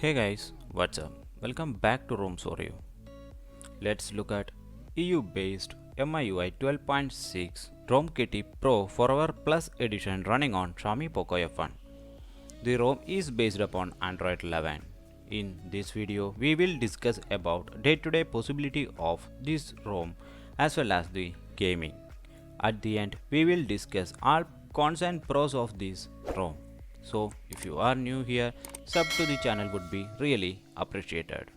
Hey guys, what's up? Welcome back to romKTpro. Let's look at EU-based MIUI 12.6 romKTpro Forever Plus edition running on Xiaomi POCO F1. The ROM is based upon Android 11. In this video, we will discuss about day-to-day possibility of this ROM as well as the gaming. At the end, we will discuss all cons and pros of this ROM. So, if you are new here, sub to the channel would be really appreciated.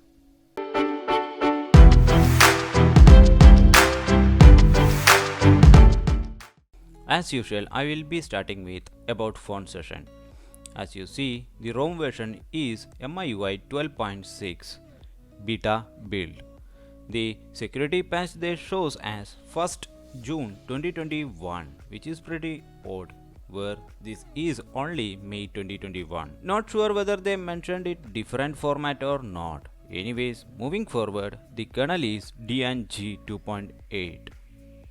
As usual, I will be starting with about phone session. As you see, the ROM version is MIUI 12.6 beta build. The security patch there shows as 1st June 2021, which is pretty odd, where this is only May 2021. Not sure whether they mentioned it different format or not. Anyways, moving forward, the kernel is DNG 2.8,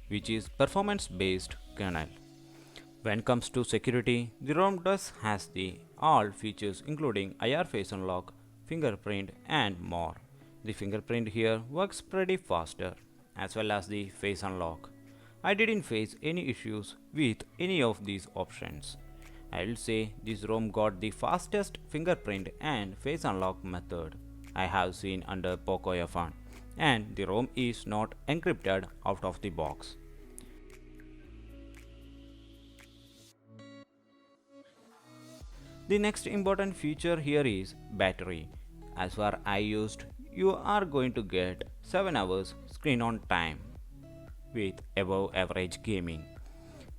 which is performance based kernel. When it comes to security, the ROM does has the all features including IR face unlock, fingerprint and more. The fingerprint here works pretty faster as well as the face unlock. I didn't face any issues with any of these options. I will say this ROM got the fastest fingerprint and face unlock method I have seen under POCO F1, and the ROM is not encrypted out of the box. The next important feature here is battery. As far I used, you are going to get 7 hours screen on time with above average gaming.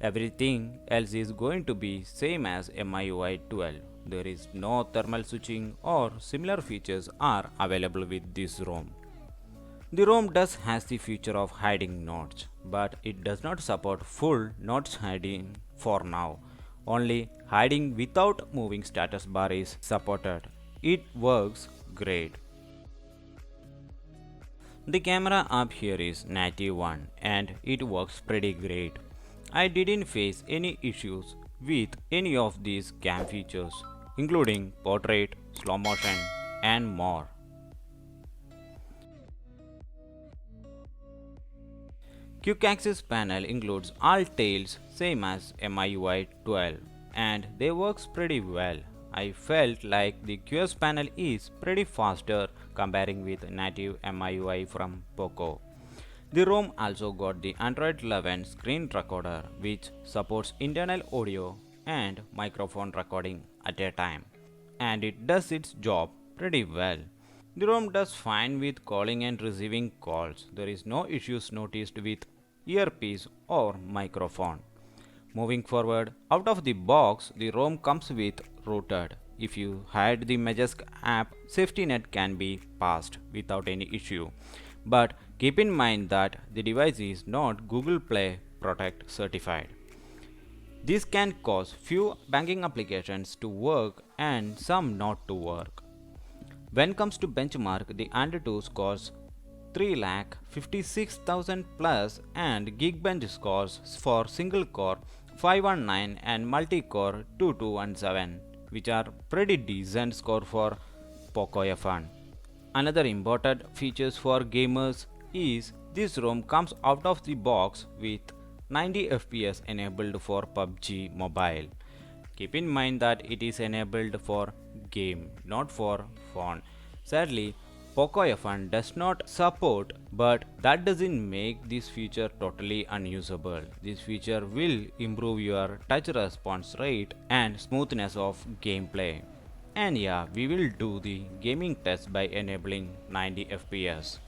Everything else is going to be same as MIUI 12. There is no thermal switching or similar features are available with this ROM. The ROM does has the feature of hiding notes, but it does not support full notes hiding for now. Only hiding without moving status bar is supported. It works great. The camera app here is native one and it works pretty great. I didn't face any issues with any of these cam features, including portrait, slow motion and more. Quick access panel includes all tails same as MIUI 12 and they works pretty well. I felt like the QS panel is pretty faster comparing with native MIUI from POCO. The ROM also got the Android 11 screen recorder which supports internal audio and microphone recording at a time, and it does its job pretty well. The ROM does fine with calling and receiving calls. There is no issues noticed with earpiece or microphone. Moving forward, out of the box, the ROM comes with rooted. If you hide the Majestic app, safety net can be passed without any issue. But keep in mind that the device is not Google Play Protect certified. This can cause few banking applications to work and some not to work. When it comes to benchmark, the Android scores 3,56,000 plus and Geekbench scores for single core 519 and multi-core 2217, which are pretty decent score for POCO F1. Another important features for gamers is this ROM comes out of the box with 90 FPS enabled for PUBG Mobile. Keep in mind that it is enabled for game, not for phone. Sadly, POCO F1 does not support, but that doesn't make this feature totally unusable. This feature will improve your touch response rate and smoothness of gameplay. And yeah, we will do the gaming test by enabling 90 FPS.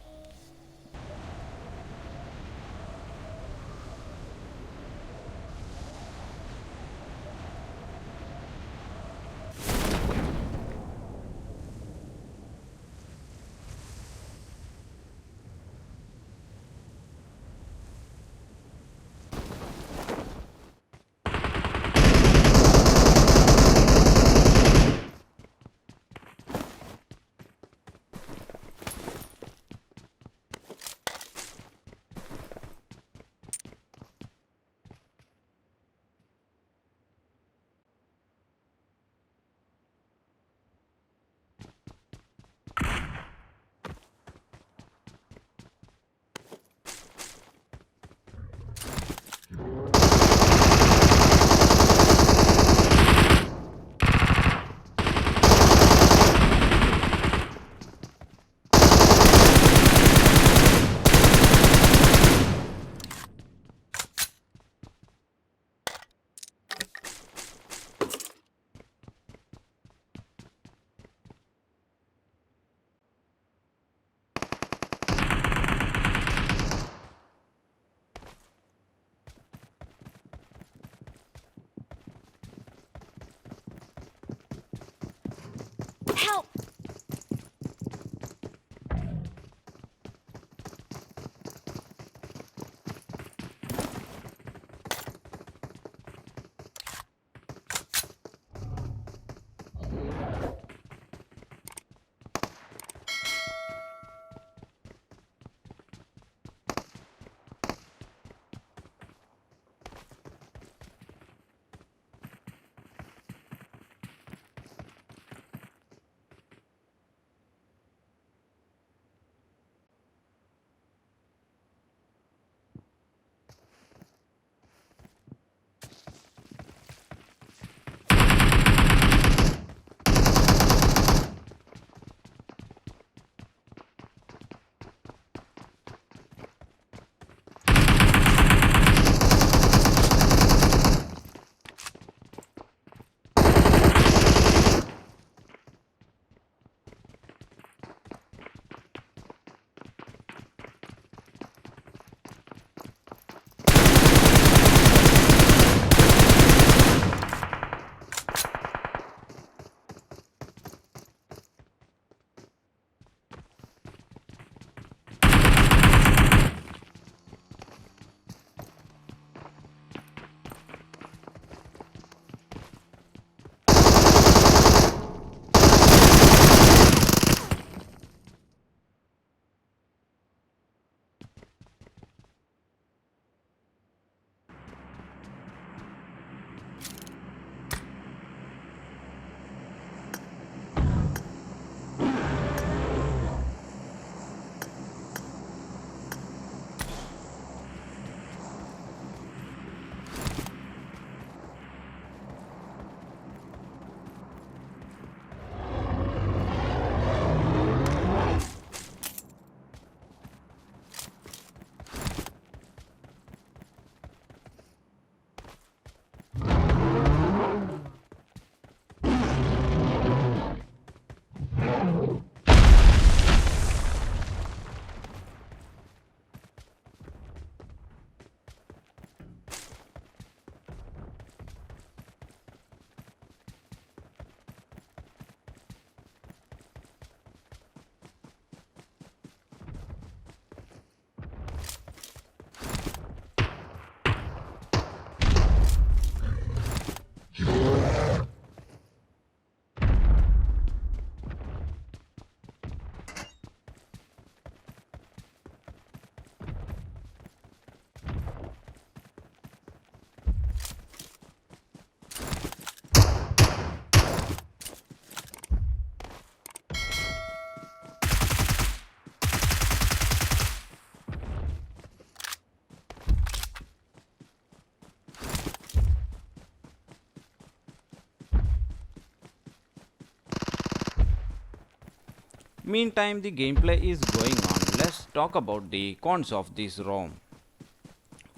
Meantime, the gameplay is going on. Let's talk about the cons of this ROM.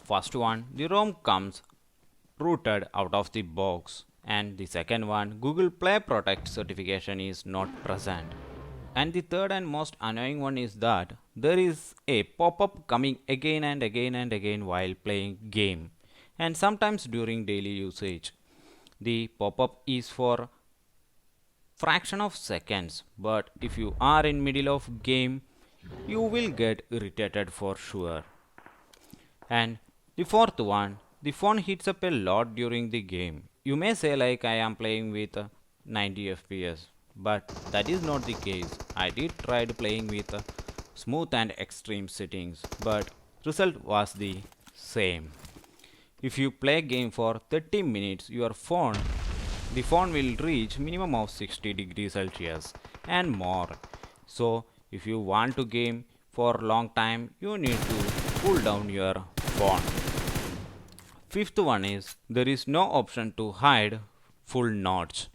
First one, the ROM comes rooted out of the box, and the second one, Google Play Protect certification is not present. And the third and most annoying one is that there is a pop-up coming again and again and again while playing game, and sometimes during daily usage. The pop-up is for fraction of seconds, but if you are in middle of game, you will get irritated for sure. And the fourth one, the phone heats up a lot during the game. You may say like I am playing with 90 fps, but that is not the case. I did tried playing with smooth and extreme settings, but result was the same. If you play game for 30 minutes, the phone will reach minimum of 60 degrees Celsius and more. So if you want to game for long time, you need to cool down your phone. Fifth one is there is no option to hide full notch.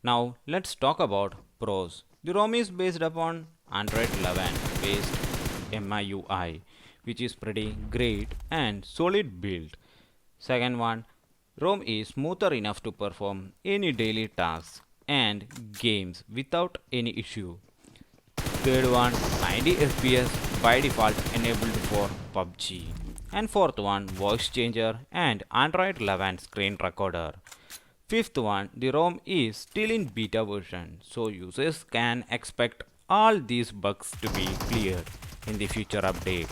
Now let's talk about pros. The ROM is based upon Android 11 based MIUI, which is pretty great and solid build. Second one, ROM is smoother enough to perform any daily tasks and games without any issue. Third one, 90 fps by default enabled for PUBG. And fourth one, voice changer and Android 11 screen recorder. Fifth one, the ROM is still in beta version, so users can expect all these bugs to be cleared in the future update.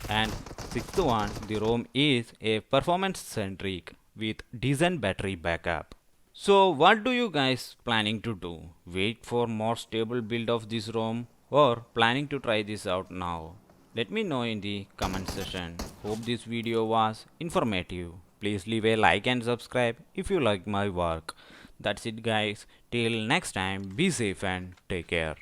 And sixth one, the ROM is a performance centric with decent battery backup. So what do you guys planning to do? Wait for more stable build of this ROM or planning to try this out now? Let me know in the comment section. Hope this video was informative. Please leave a like and subscribe if you like my work. That's it guys. Till next time, be safe and take care.